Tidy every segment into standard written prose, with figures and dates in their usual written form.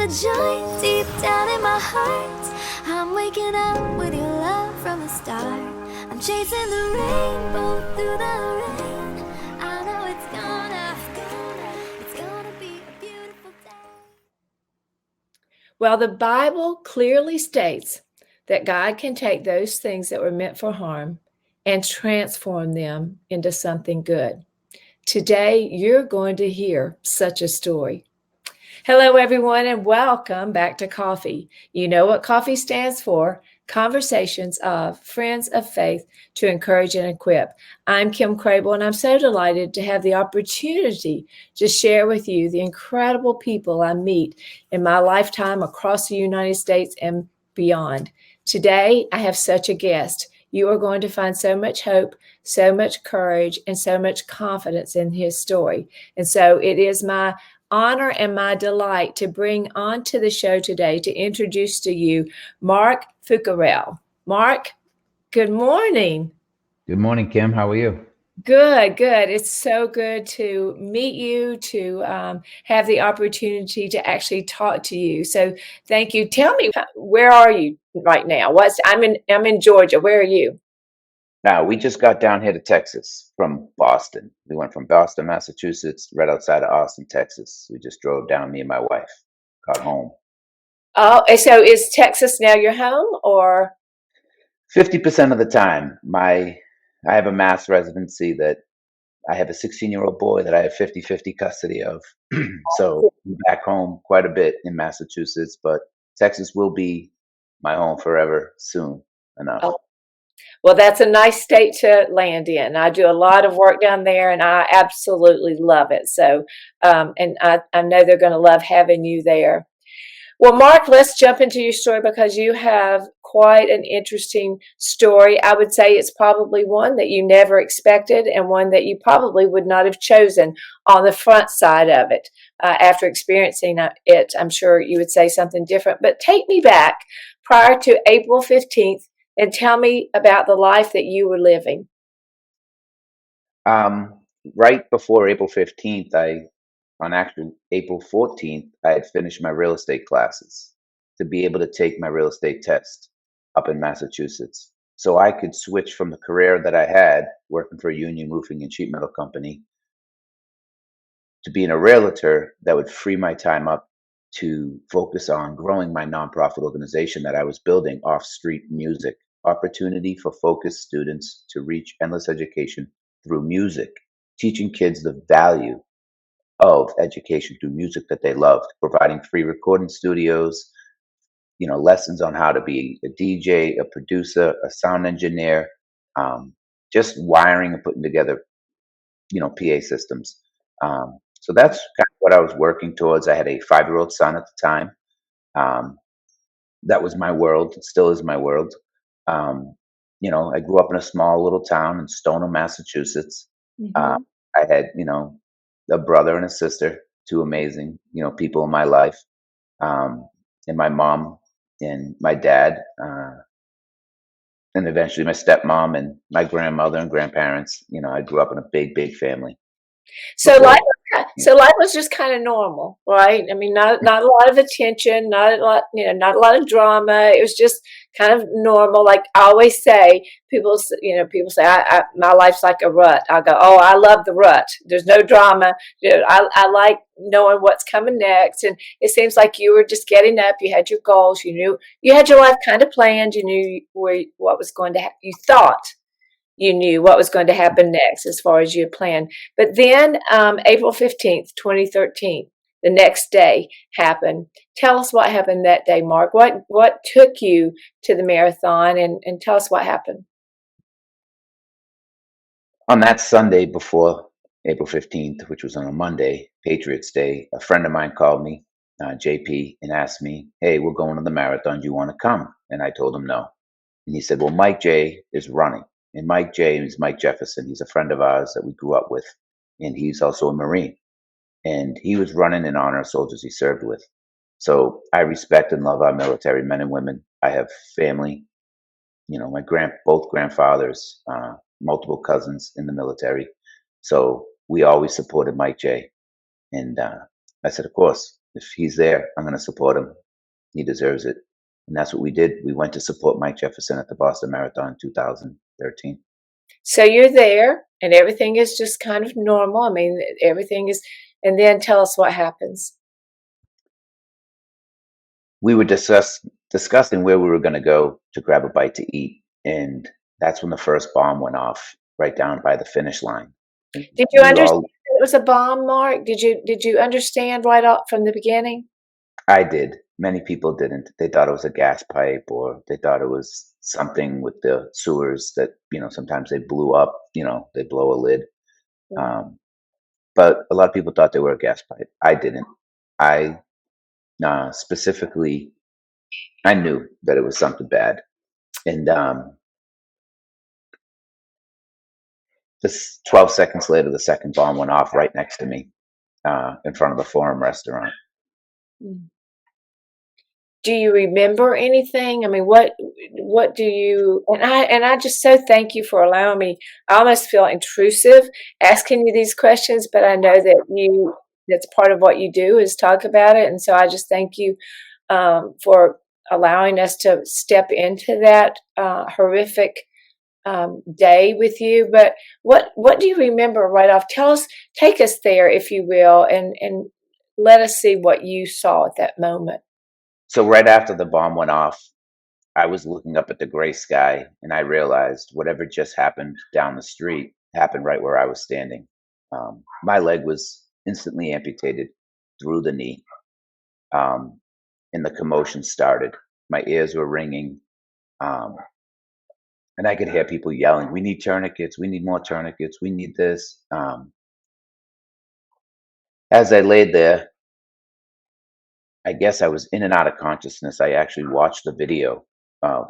a joint deep down in my heart. I'm waking up with your love from the start. I'm chasing the rainbow through the rain. I know it's gonna be a beautiful day. Well, the Bible clearly states that God can take those things that were meant for harm and transform them into something good. Today, you're going to hear such a story. Hello, everyone, and welcome back to Coffee. You know what coffee stands for: conversations of friends of faith to encourage and equip. I'm Kim Crabill, and I'm so delighted to have the opportunity to share with you the incredible people I meet in my lifetime across the United States and beyond. Today, I have such a guest. You are going to find so much hope, so much courage, and so much confidence in his story. And so it is my honor and my delight to bring onto the show today to introduce to you Marc Fucarile. Marc, good morning. Good morning, Kim. How are you? Good, good. It's so good to meet you, to have the opportunity to actually talk to you. So thank you. Tell me, where are you right now? I'm in Georgia. Where are you? Now, we just got down here to Texas from Boston. We went from Boston, Massachusetts, right outside of Austin, Texas. We just drove down, me and my wife, got home. Oh, so is Texas now your home, or? 50% of the time, I have a mass residency that I have a 16-year-old boy that I have 50-50 custody of. So I'm back home quite a bit in Massachusetts, but Texas will be my home forever soon enough. Oh, well, that's a nice state to land in. I do a lot of work down there, and I absolutely love it. So, and I know they're going to love having you there. Well, Marc, let's jump into your story because you have quite an interesting story. I would say it's probably one that you never expected and one that you probably would not have chosen on the front side of it. After experiencing it, I'm sure you would say something different. But take me back prior to April 15th and tell me about the life that you were living. Right before April 15th, on actually April 14th, I had finished my real estate classes to be able to take my real estate test up in Massachusetts. So I could switch from the career that I had working for a union roofing and sheet metal company to being a realtor that would free my time up to focus on growing my nonprofit organization that I was building off street music. Opportunity for focused students to reach endless education through music, teaching kids the value of education through music that they loved, providing free recording studios, lessons on how to be a DJ, a producer, a sound engineer, just wiring and putting together, PA systems. So that's kind of what I was working towards. I had a 5-year-old son at the time. Um, that was my world. It still is my world. I grew up in a small little town in Stoneham, Massachusetts. Uh, Mm-hmm. I had, a brother and a sister, two amazing, people in my life, and my mom and my dad, and eventually my stepmom and my grandmother and grandparents. I grew up in a big, big family So before. so life was just kind of normal, right? I mean, not a lot of attention, not a lot, not a lot of drama. It was just kind of normal. Like I always say, people say, my life's like a rut. I go, oh, I love the rut. There's no drama. I like knowing what's coming next. And it seems like you were just getting up. You had your goals. You knew you had your life kind of planned. You knew what was going to happen. You thought you knew what was going to happen next as far as you had planned. But then April 15th, 2013, the next day happened. Tell us what happened that day, Marc. What took you to the marathon, and tell us what happened. On that Sunday before April 15th, which was on a Monday, Patriots Day, a friend of mine called me, JP, and asked me, "Hey, we're going to the marathon. Do you want to come?" And I told him no. And he said, "Well, Mike J is running." And Mike J is Mike Jefferson. He's a friend of ours that we grew up with. And he's also a Marine. And he was running in honor of soldiers he served with. So I respect and love our military men and women. I have family, my both grandfathers, multiple cousins in the military. So we always supported Mike J. And I said, of course, If he's there, I'm going to support him. He deserves it. And that's what we did. We went to support Mike Jefferson at the Boston Marathon in 2013. So you're there and everything is just kind of normal. I mean, everything is, and then tell us what happens. We were discussing where we were going to go to grab a bite to eat. And that's when the first bomb went off right down by the finish line. Did you We understand all, it was a bomb, Mark? Did you understand right off from the beginning? I did. Many people didn't. They thought it was a gas pipe, or they thought it was something with the sewers that, sometimes they blew up, they blow a lid. Mm. Um, but a lot of people thought they were a gas pipe. I didn't. I specifically, I knew that it was something bad. And just 12 seconds later, the second bomb went off right next to me in front of the Forum restaurant. Mm. Do you remember anything? I mean, what do you, and I just so thank you for allowing me. I almost feel intrusive asking you these questions, but I know that that's part of what you do is talk about it. And so I just thank you for allowing us to step into that horrific day with you. But what do you remember right off? Take us there, if you will, and let us see what you saw at that moment. So right after the bomb went off, I was looking up at the gray sky, and I realized whatever just happened down the street happened right where I was standing. My leg was instantly amputated through the knee, um, and the commotion started. My ears were ringing, um, and I could hear people yelling, "We need tourniquets! We need more tourniquets! We need this!" As I laid there, I guess I was in and out of consciousness. I actually watched the video,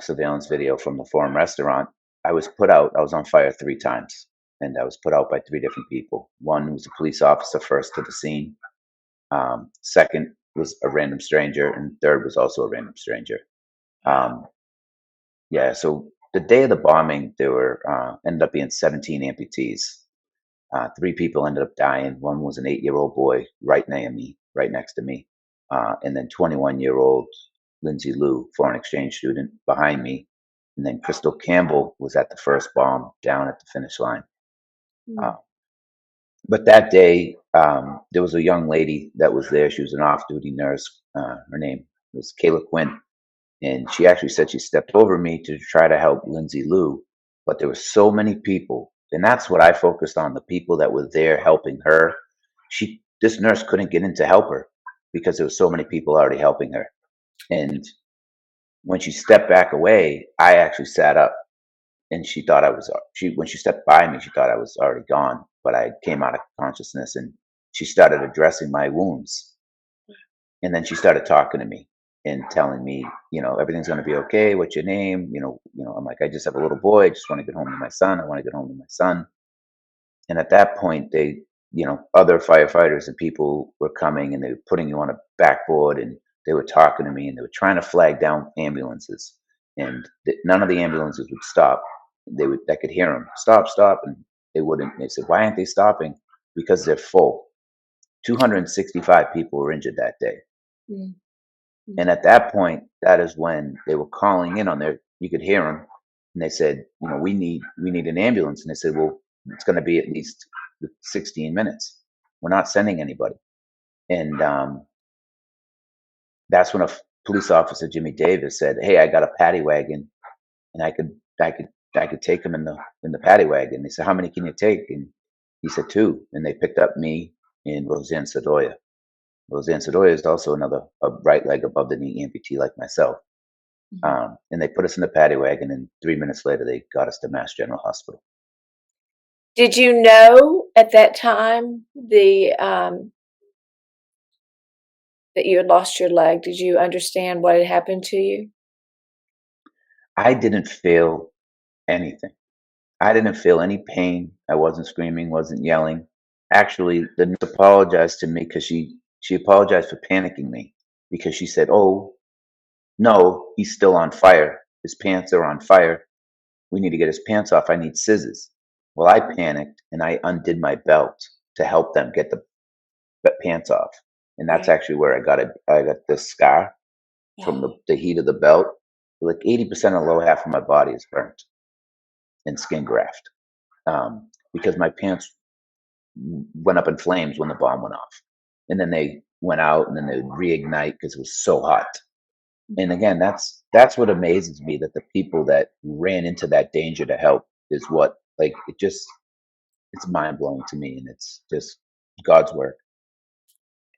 surveillance video from the Forum restaurant. I was put out. I was on fire 3 times, and I was put out by 3 different people. One was a police officer first to the scene. Second was a random stranger, and third was also a random stranger. Um, yeah. So the day of the bombing, there were ended up being 17 amputees. 3 people ended up dying. One was an 8-year-old boy right near me, right next to me. And then 21-year-old Lindsay Lou, foreign exchange student, behind me. And then Crystal Campbell was at the first bomb down at the finish line. Uh, Mm. but that day, there was a young lady that was there. She was an off-duty nurse. Her name was Kayla Quinn. And she actually said she stepped over me to try to help Lindsay Lou. But there were so many people. And that's what I focused on, the people that were there helping her. This nurse couldn't get in to help her because there were so many people already helping her. And when she stepped back away, I actually sat up, and she thought when she stepped by me, she thought I was already gone, but I came out of consciousness, and she started addressing my wounds. And then she started talking to me and telling me, everything's going to be okay. What's your name? I'm like, I just have a little boy. I just want to get home to my son. I want to get home to my son. And at that point, other firefighters and people were coming, and they were putting you on a backboard, and they were talking to me, and they were trying to flag down ambulances, and none of the ambulances would stop. I could hear them, stop, stop, and they wouldn't. They said, why aren't they stopping? Because they're full. 265 people were injured that day. Mm. And at that point, that is when they were calling in on you could hear them, and they said, we need an ambulance. And they said, well, it's going to be at least 16 minutes. We're not sending anybody. And that's when a police officer, Jimmy Davis, said, hey, I got a paddy wagon, and I could take him in the paddy wagon. They said, how many can you take? And he said 2. And they picked up me and Roseanne Sedoya. Roseanne Sedoya is also a right leg above the knee amputee like myself. Mhm. And they put us in the paddy wagon, and 3 minutes later, they got us to Mass General Hospital. Did you know at that time that you had lost your leg? Did you understand what had happened to you? I didn't feel anything. I didn't feel any pain. I wasn't screaming, wasn't yelling. Actually, the nurse apologized to me because she apologized for panicking me, because she said, "Oh, no, he's still on fire. His pants are on fire. We need to get his pants off. I need scissors." Well, I panicked, and I undid my belt to help them get the pants off. and that's Right. actually where I got this scar from Oh, the heat of the belt. Like 80% of the lower half of my body is burnt and skin graft, because my pants went up in flames when the bomb went off, and then they went out, and then they would reignite because it was so hot. And again, that's what amazes me, that the people that ran into that danger to help is what, like, it's mind blowing to me, and it's just God's work.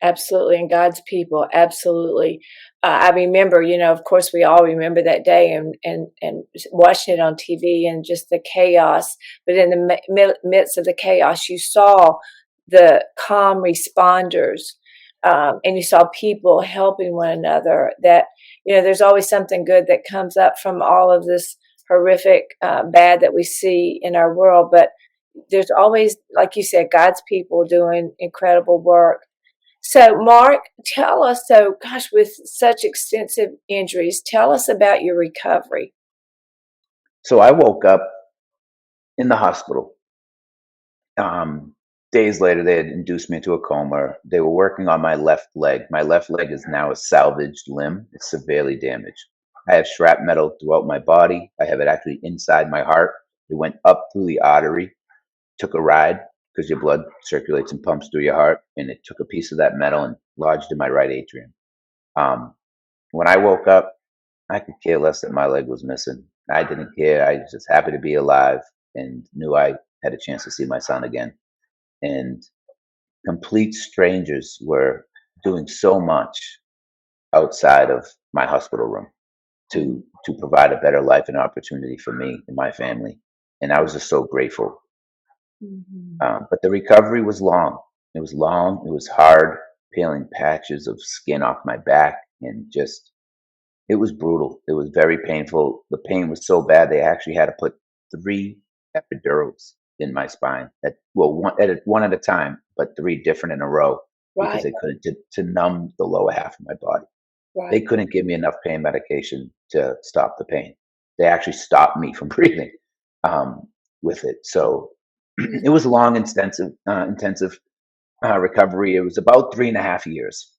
absolutely. And God's people, absolutely. I remember, of course, we all remember that day and watching it on TV and just the chaos. But in the midst of the chaos, you saw the calm responders, and you saw people helping one another. That there's always something good that comes up from all of this horrific bad that we see in our world. But there's always, like you said, God's people doing incredible work. So, Mark, tell us, so gosh, with such extensive injuries, tell us about your recovery. So I woke up in the hospital. Um, Days later, they had induced me into a coma. They were working on my left leg. My left leg is now a salvaged limb. It's severely damaged. I have shrapnel throughout my body. I have it actually inside my heart. It went up through the artery, took a ride because your blood circulates and pumps through your heart, and it took a piece of that metal and lodged in my right atrium. Um, when I woke up, I could care less that my leg was missing. I didn't care. I was just happy to be alive and knew I had a chance to see my son again. And complete strangers were doing so much outside of my hospital room to provide a better life and opportunity for me and my family. And I was just so grateful. Mhm. But the recovery was long. It was long. It was hard, peeling patches of skin off my back, and just it was brutal. It was very painful. The pain was so bad they actually had to put 3 epidurals in my spine. One at a time, but 3 different in a row, because Right, they couldn't to numb the lower half of my body. They right. couldn't give me enough pain medication to stop the pain. They actually stopped me from breathing, um, with it. So it was a long, intensive recovery. It was about 3.5 years.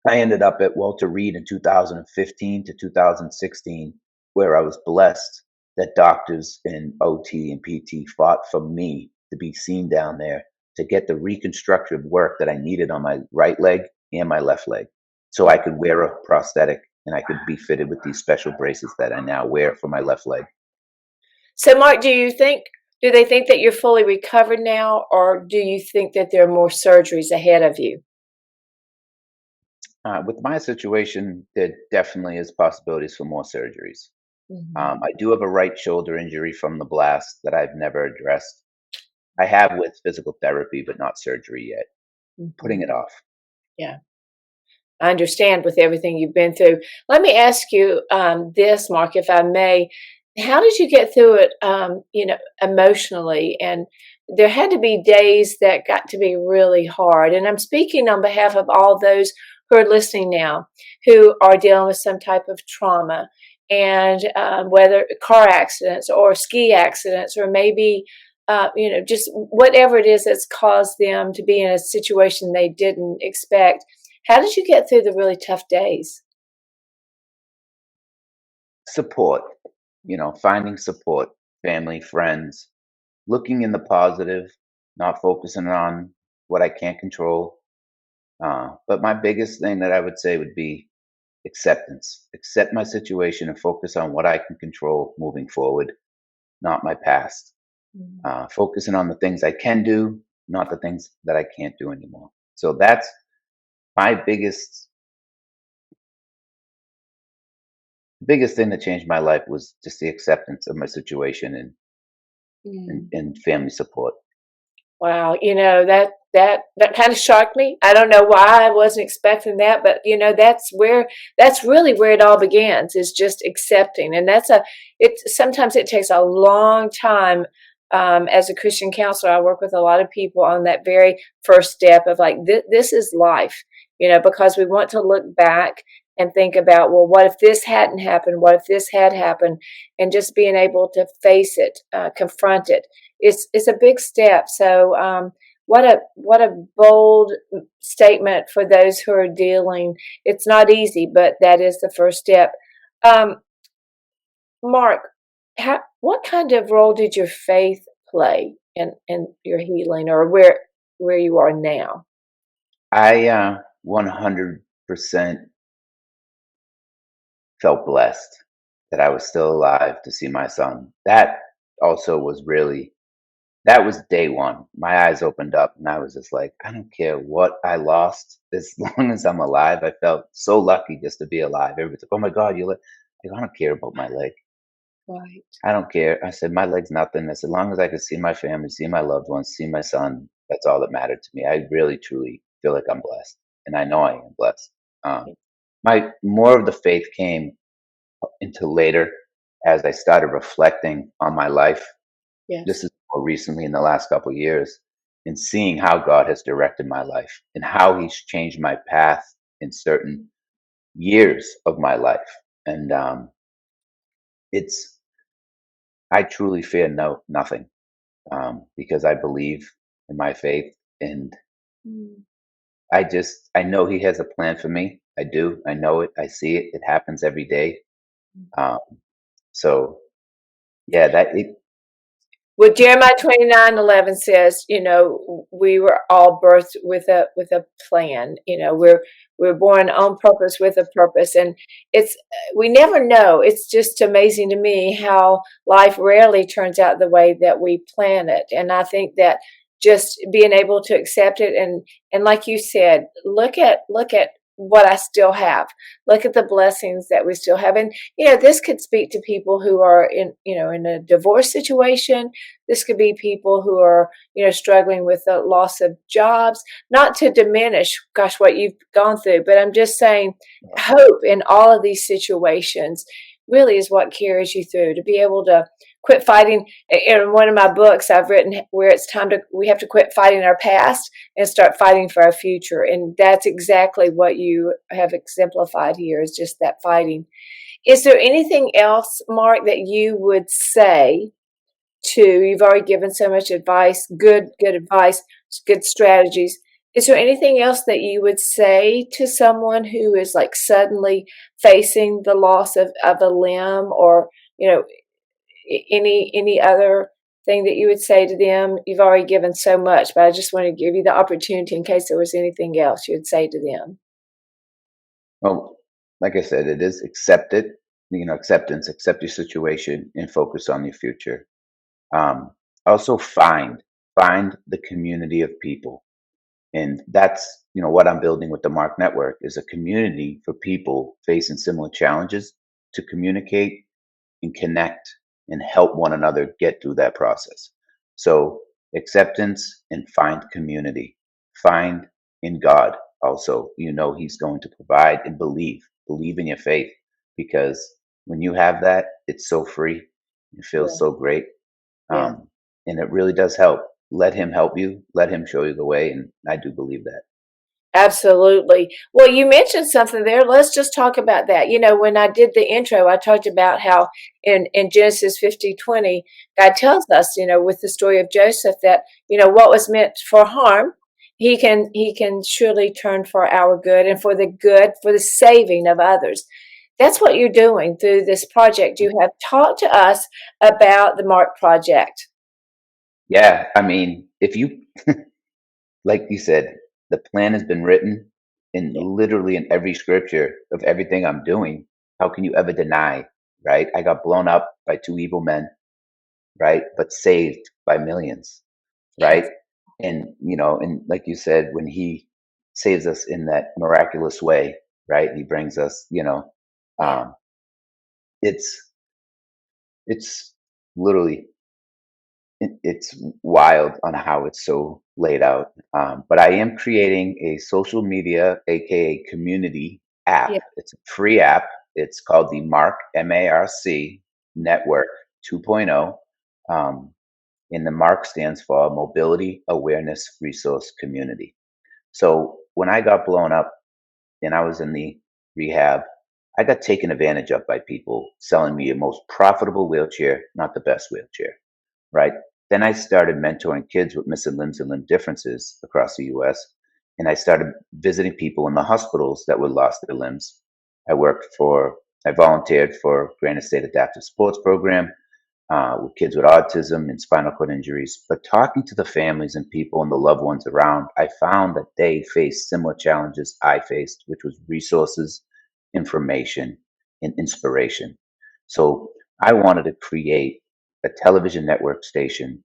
I ended up at Walter Reed in 2015 to 2016, where I was blessed that doctors and OT and PT fought for me to be seen down there to get the reconstructive work that I needed on my right leg and my left leg, so I could wear a prosthetic and I could be fitted with these special braces that I now wear for my left leg. So, Mark, do they think that you're fully recovered now, or do you think that there are more surgeries ahead of you? With my situation, there definitely is possibilities for more surgeries. Mhm. I do have a right shoulder injury from the blast that I've never addressed. I have with physical therapy, but not surgery yet. Putting Mhm. it off. Yeah. I understand with everything you've been through. Let me ask you this, Mark, if I may. How did you get through it, emotionally? And there had to be days that got to be really hard. And I'm speaking on behalf of all those who are listening now who are dealing with some type of trauma, and whether car accidents or ski accidents, or maybe just whatever it is that's caused them to be in a situation they didn't expect. How did you get through the really tough days? Support, finding support, family, friends, looking in the positive, not focusing on what I can't control. But my biggest thing that I would say would be acceptance. Accept my situation and focus on what I can control moving forward, not my past. Mm, Focusing on the things I can do, not the things that I can't do anymore. So that's my biggest thing that changed my life, was just the acceptance of my situation, mm. and family support. Wow, that kind of shocked me. I don't know why I wasn't expecting that, but that's really where it all begins, is just accepting. And sometimes it takes a long time. As a Christian counselor, I work with a lot of people on that very first step of like, this is life, because we want to look back and think about, well, what if this hadn't happened? What if this had happened? And just being able to face it, confront it, it's a big step. So what a bold statement for those who are dealing. It's not easy, but that is the first step. Um, Mark, what kind of role did your faith play in your healing, or where you are now? I 100% felt blessed that I was still alive to see my son. That also was really, that was day one. My eyes opened up and I was just like, I don't care what I lost as long as I'm alive. I felt so lucky just to be alive. Everybody's like, oh my God, I don't care about my leg. Right. I don't care. I said, my leg's nothing. I said, as long as I can see my family, see my loved ones, see my son, that's all that mattered to me. I really, truly feel like I'm blessed. And I know I am blessed. Um, my more of the faith came into later as I started reflecting on my life. This Yes. is more recently in the last couple of years, and seeing how God has directed my life and how He's changed my path in certain years of my life. And it's I truly fear nothing, because I believe in my faith, and Mm. I know He has a plan for me. I do. I know it. I see it. It happens every day. Um, so yeah, that it. Well, Jeremiah 29:11 says, we were all birthed with a plan. We're born on purpose with a purpose, and it's we never know. It's just amazing to me how life rarely turns out the way that we plan it, and I think that just being able to accept it and like you said, look at what I still have. Look at the blessings that we still have, and this could speak to people who are in a divorce situation. This could be people who are, struggling with the loss of jobs. Not to diminish, gosh, what you've gone through, but I'm just saying, hope in all of these situations really is what carries you through. To be able to quit fighting. In one of my books, I've written where we have to quit fighting our past and start fighting for our future, and that's exactly what you have exemplified here. Is just that fighting. Is there anything else, Mark, that you would say you've already given so much advice, good advice, good strategies. Is there anything else that you would say to someone who is like suddenly facing the loss of a limb, or you know any other thing that you would say to them? You've already given so much, but I just want to give you the opportunity in case there was anything else you would say to them. Well, like I said, it is accept it. Acceptance. Accept your situation and focus on your future. Um, Also find the community of people, and that's what I'm building with the Mark Network is a community for people facing similar challenges to communicate and connect and help one another get through that process. So acceptance and find community. Find in God also. He's going to provide, and believe in your faith, because when you have that, it's so free. It feels Yeah. so great. Yeah. Um, and it really does help. Let him help you. Let him show you the way. And I do believe that. Absolutely. Well, you mentioned something there. Let's just talk about that. When I did the intro, I talked about how in Genesis 50:20, God tells us, with the story of Joseph that, what was meant for harm, he can surely turn for our good and for the good, for the saving of others. That's what you're doing through this project. You have talked to us about the Mark Project. Yeah. I mean, if you, like you said, the plan has been written in Yeah. literally in every scripture of everything I'm doing. How can you ever deny, right? I got blown up by two evil men, right? But saved by millions, right? And like you said, when he saves us in that miraculous way, right? He brings us, Yeah. um, it's, it's literally it's wild on how it's so laid out. But I am creating a social media, aka community app. Yeah. It's a free app. It's called the Mark MARC Network 2.0. Um, and the Mark stands for Mobility Awareness Resource Community. So when I got blown up and I was in the rehab, I got taken advantage of by people selling me a most profitable wheelchair, not the best wheelchair, right? Then I started mentoring kids with missing limbs and limb differences across the US. And I started visiting people in the hospitals that were lost their limbs. I volunteered for Granite State Adaptive Sports Program with kids with autism and spinal cord injuries. But talking to the families and people and the loved ones around, I found that they faced similar challenges I faced, which was resources, information, and inspiration. So I wanted to create a television network station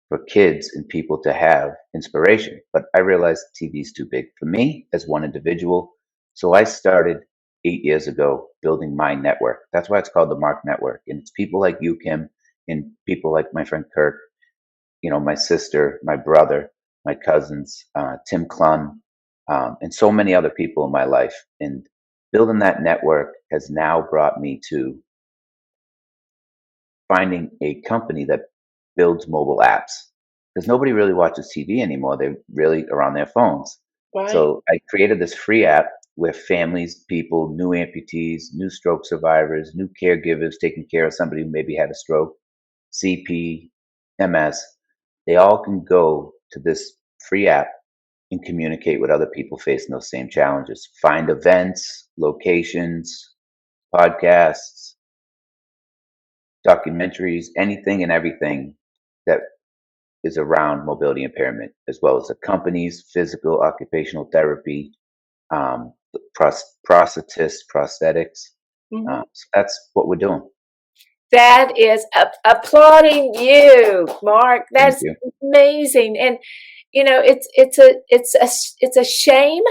for kids and people to have inspiration. But I realized TV is too big for me as one individual. So I started 8 years ago building my network. That's why it's called the Mark Network. And it's people like you, Kim, and people like my friend Kirk, my sister, my brother, my cousins, Tim Clun, and so many other people in my life. And building that network has now brought me to finding a company that builds mobile apps because nobody really watches TV anymore. They really are on their phones. Right. So I created this free app where families, people, new amputees, new stroke survivors, new caregivers taking care of somebody who maybe had a stroke, CP, MS, they all can go to this free app and communicate with other people facing those same challenges. Find events, locations, podcasts, documentaries, anything and everything that is around mobility impairment, as well as the companies, physical, occupational therapy, prosthetists, prosthetics. Mhm. So that's what we're doing. That is applauding you, Mark. Thank That's you. amazing. And it's a shame.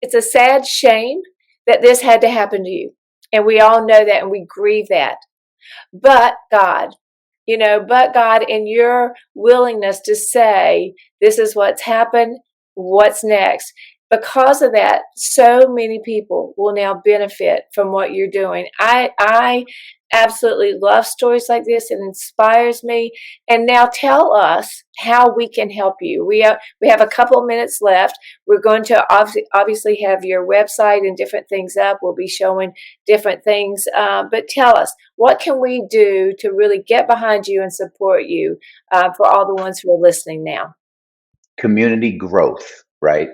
It's a sad shame that this had to happen to you. And we all know that and we grieve that. But God, in your willingness to say, this is what's happened, what's next. Because of that, so many people will now benefit from what you're doing. I absolutely love stories like this. It inspires me. And now tell us how we can help you. We have a couple of minutes left. We're going to obviously have your website and different things up. We'll be showing different things. But tell us, what can we do to really get behind you and support you for all the ones who are listening now? Community growth, right?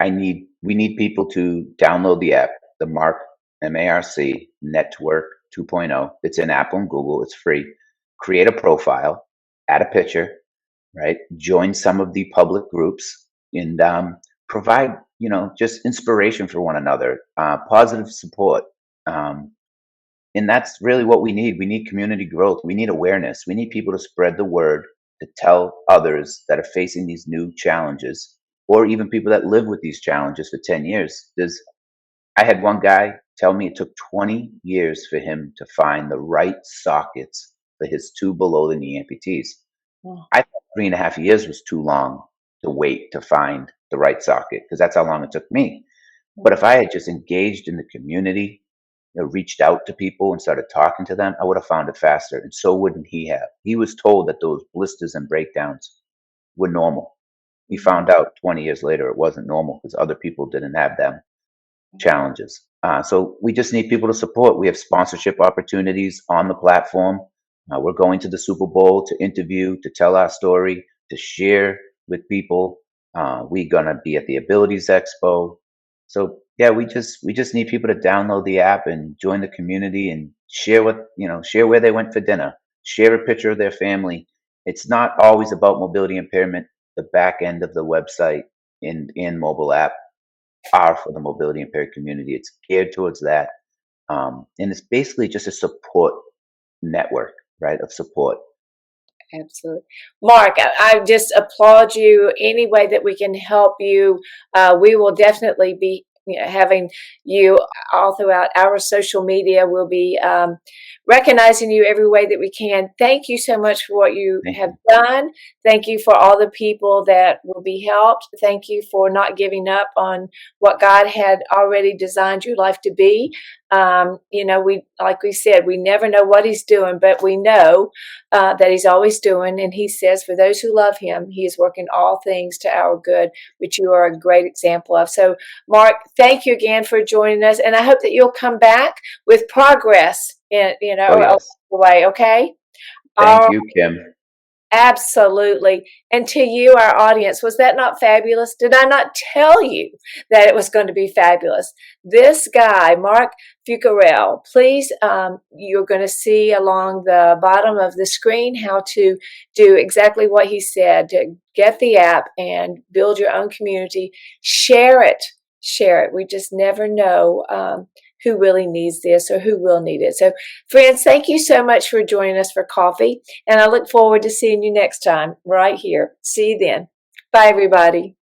We need people to download the app, the Mark MARC Network 2.0. It's in Apple and Google. It's free. Create a profile, add a picture, right? Join some of the public groups and provide, just inspiration for one another, positive support. And that's really what we need. We need community growth. We need awareness. We need people to spread the word to tell others that are facing these new challenges, or even people that live with these challenges for 10 years. I had one guy tell me it took 20 years for him to find the right sockets for his two below the knee amputees. Oh, I thought 3.5 years was too long to wait to find the right socket because that's how long it took me. But if I had just engaged in the community, reached out to people and started talking to them, I would have found it faster. And so wouldn't he have. He was told that those blisters and breakdowns were normal. He found out 20 years later it wasn't normal because other people didn't have them challenges. So we just need people to support. We have sponsorship opportunities on the platform. We're going to the Super Bowl to interview, to tell our story, to share with people. We're gonna be at the Abilities Expo. So yeah, we just need people to download the app and join the community and share where they went for dinner, share a picture of their family. It's not always about mobility impairment. The back end of the website in mobile app are for the mobility impaired community. It's geared towards that. And it's basically just a support network, right, of support. absolutely. Mark, I just applaud you. Any way that we can help you, we will definitely be having you all throughout our social media. We'll be recognizing you every way that we can. Thank you so much for what you Thank have you. done. Thank you for all the people that will be helped. Thank you for not giving up on what God had already designed your life to be. Like we said, we never know what He's doing, but we know that He's always doing. And He says, for those who love Him, He is working all things to our good, which you are a great example of. So, Mark, thank you again for joining us. And I hope that you'll come back with progress Oh along yes. the way. Okay. Thank All you, Kim. Absolutely. And to you, our audience, was that not fabulous? Did I not tell you that it was going to be fabulous? This guy, Marc Fucarile, please, you're going to see along the bottom of the screen how to do exactly what he said, to get the app and build your own community. Share it. Share it. We just never know who really needs this or who will need it. So, friends, thank you so much for joining us for coffee. And I look forward to seeing you next time right here. See you then. Bye, everybody.